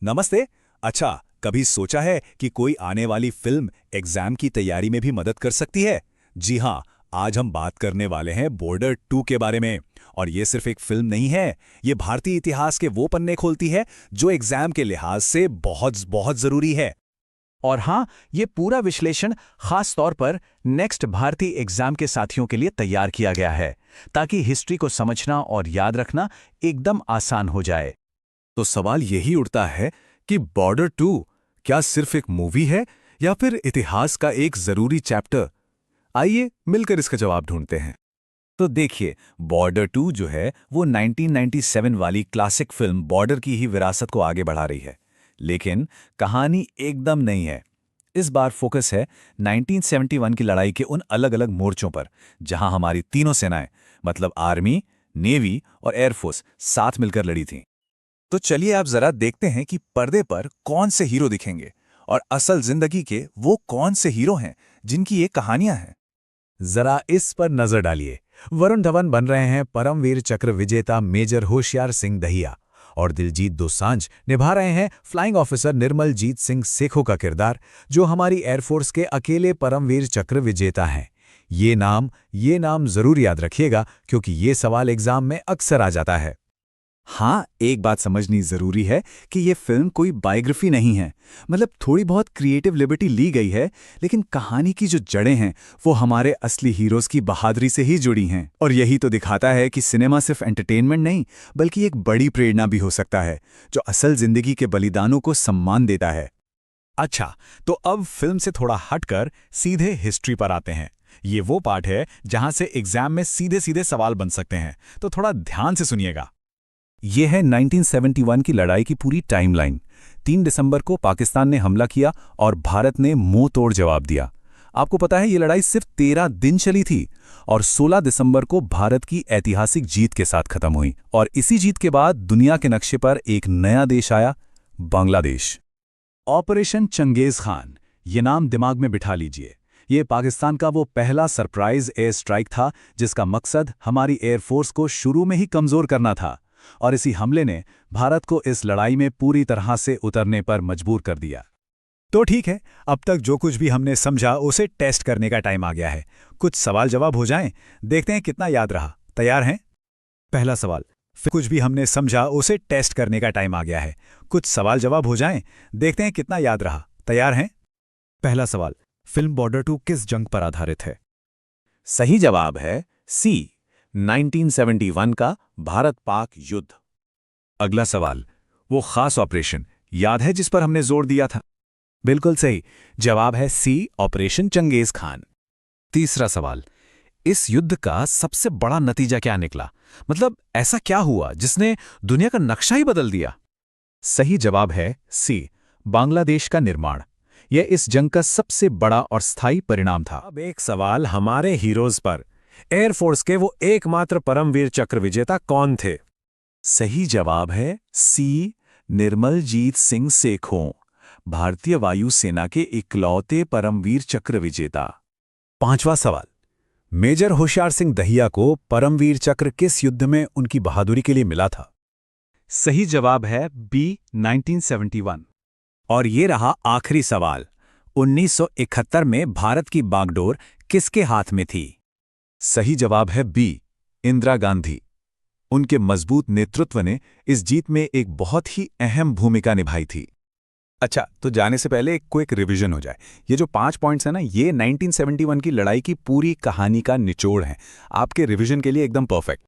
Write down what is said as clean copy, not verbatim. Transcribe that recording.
नमस्ते। अच्छा, कभी सोचा है कि कोई आने वाली फिल्म एग्जाम की तैयारी में भी मदद कर सकती है? जी हाँ, आज हम बात करने वाले हैं बॉर्डर 2 के बारे में। और ये सिर्फ एक फिल्म नहीं है, ये भारतीय इतिहास के वो पन्ने खोलती है जो एग्जाम के लिहाज से बहुत बहुत जरूरी है। और हाँ, ये पूरा विश्लेषण खास तौर पर नेक्स्ट भारतीय एग्जाम के साथियों के लिए तैयार किया गया है, ताकि हिस्ट्री को समझना और याद रखना एकदम आसान हो जाए। तो सवाल यही उठता है कि बॉर्डर 2 क्या सिर्फ एक मूवी है या फिर इतिहास का एक जरूरी चैप्टर? आइए मिलकर इसका जवाब ढूंढते हैं। तो देखिए, बॉर्डर 2 जो है वो 1997 वाली क्लासिक फिल्म बॉर्डर की ही विरासत को आगे बढ़ा रही है। लेकिन कहानी एकदम नहीं है। इस बार फोकस है 1971 की लड़ाई के उन अलग-अलग मोर्चों पर, जहां हमारी तीनों सेनाएं मतलब आर्मी, नेवी और एयरफोर्स साथ मिलकर लड़ी थीं। तो चलिए आप जरा देखते हैं कि पर्दे पर कौन से हीरो दिखेंगे और असल जिंदगी के वो कौन से हीरो हैं जिनकी ये कहानियां हैं। जरा इस पर नजर डालिए। वरुण धवन बन रहे हैं परमवीर चक्र विजेता मेजर होशियार सिंह दहिया, और दिलजीत दोसांझ निभा रहे हैं फ्लाइंग ऑफिसर निर्मलजीत सिंह सेखों का किरदार, जो हमारी एयरफोर्स के अकेले परमवीर चक्र विजेता हैं। ये नाम जरूर याद रखिएगा, क्योंकि ये सवाल एग्जाम में अक्सर आ जाता है। हाँ, एक बात समझनी जरूरी है कि ये फिल्म कोई बायोग्राफी नहीं है। मतलब थोड़ी बहुत क्रिएटिव लिबर्टी ली गई है, लेकिन कहानी की जो जड़ें हैं वो हमारे असली हीरोज की बहादुरी से ही जुड़ी हैं। और यही तो दिखाता है कि सिनेमा सिर्फ एंटरटेनमेंट नहीं, बल्कि एक बड़ी प्रेरणा भी हो सकता है, जो असल जिंदगी के बलिदानों को सम्मान देता है। अच्छा, तो अब फिल्म से थोड़ा हटकर सीधे हिस्ट्री पर आते हैं। ये वो पार्ट है जहां से एग्जाम में सीधे सीधे सवाल बन सकते हैं, तो थोड़ा ध्यान से सुनिएगा। ये है 1971 की लड़ाई की पूरी टाइमलाइन। 3 दिसंबर को पाकिस्तान ने हमला किया और भारत ने मुंह तोड़ जवाब दिया। आपको पता है, ये लड़ाई सिर्फ 13 दिन चली थी और 16 दिसंबर को भारत की ऐतिहासिक जीत के साथ खत्म हुई। और इसी जीत के बाद दुनिया के नक्शे पर एक नया देश आया, बांग्लादेश। ऑपरेशन चंगेज खान, ये नाम दिमाग में बिठा लीजिए। ये पाकिस्तान का वो पहला सरप्राइज एयर स्ट्राइक था, जिसका मकसद हमारी एयरफोर्स को शुरू में ही कमजोर करना था। और इसी हमले ने भारत को इस लड़ाई में पूरी तरह से उतरने पर मजबूर कर दिया। तो ठीक है, अब तक जो कुछ भी हमने समझा उसे टेस्ट करने का टाइम आ गया है। कुछ सवाल जवाब हो जाएं, देखते हैं कितना याद रहा। तैयार हैं? पहला सवाल। कुछ भी हमने समझा उसे टेस्ट करने का टाइम आ गया है। कुछ सवाल जवाब हो जाएं, देखते हैं कितना याद रहा। तैयार हैं? पहला सवाल। फिल्म बॉर्डर 2 किस जंग पर आधारित है? सही जवाब है सी, 1971 का भारत-पाक युद्ध। अगला सवाल। वो खास ऑपरेशन याद है जिस पर हमने जोर दिया था? बिल्कुल सही जवाब है सी, ऑपरेशन चंगेज खान। तीसरा सवाल। इस युद्ध का सबसे बड़ा नतीजा क्या निकला? मतलब ऐसा क्या हुआ जिसने दुनिया का नक्शा ही बदल दिया? सही जवाब है सी, बांग्लादेश का निर्माण। यह इस जंग का सबसे बड़ा और स्थायी परिणाम था। अब एक सवाल हमारे हीरोज पर। एयरफोर्स के वो एकमात्र परमवीर चक्र विजेता कौन थे? सही जवाब है सी, निर्मलजीत सिंह सेखों, भारतीय वायुसेना के इकलौते परमवीर चक्र विजेता। पांचवा सवाल। मेजर होशियार सिंह दहिया को परमवीर चक्र किस युद्ध में उनकी बहादुरी के लिए मिला था? सही जवाब है बी, 1971। और ये रहा आखिरी सवाल। 1971 में भारत की बागडोर किसके हाथ में थी? सही जवाब है बी, इंदिरा गांधी। उनके मजबूत नेतृत्व ने इस जीत में एक बहुत ही अहम भूमिका निभाई थी। अच्छा, तो जाने से पहले एक क्विक रिवीजन हो जाए। ये जो 5 पॉइंट्स हैं ना, ये 1971 की लड़ाई की पूरी कहानी का निचोड़ है। आपके रिवीजन के लिए एकदम परफेक्ट।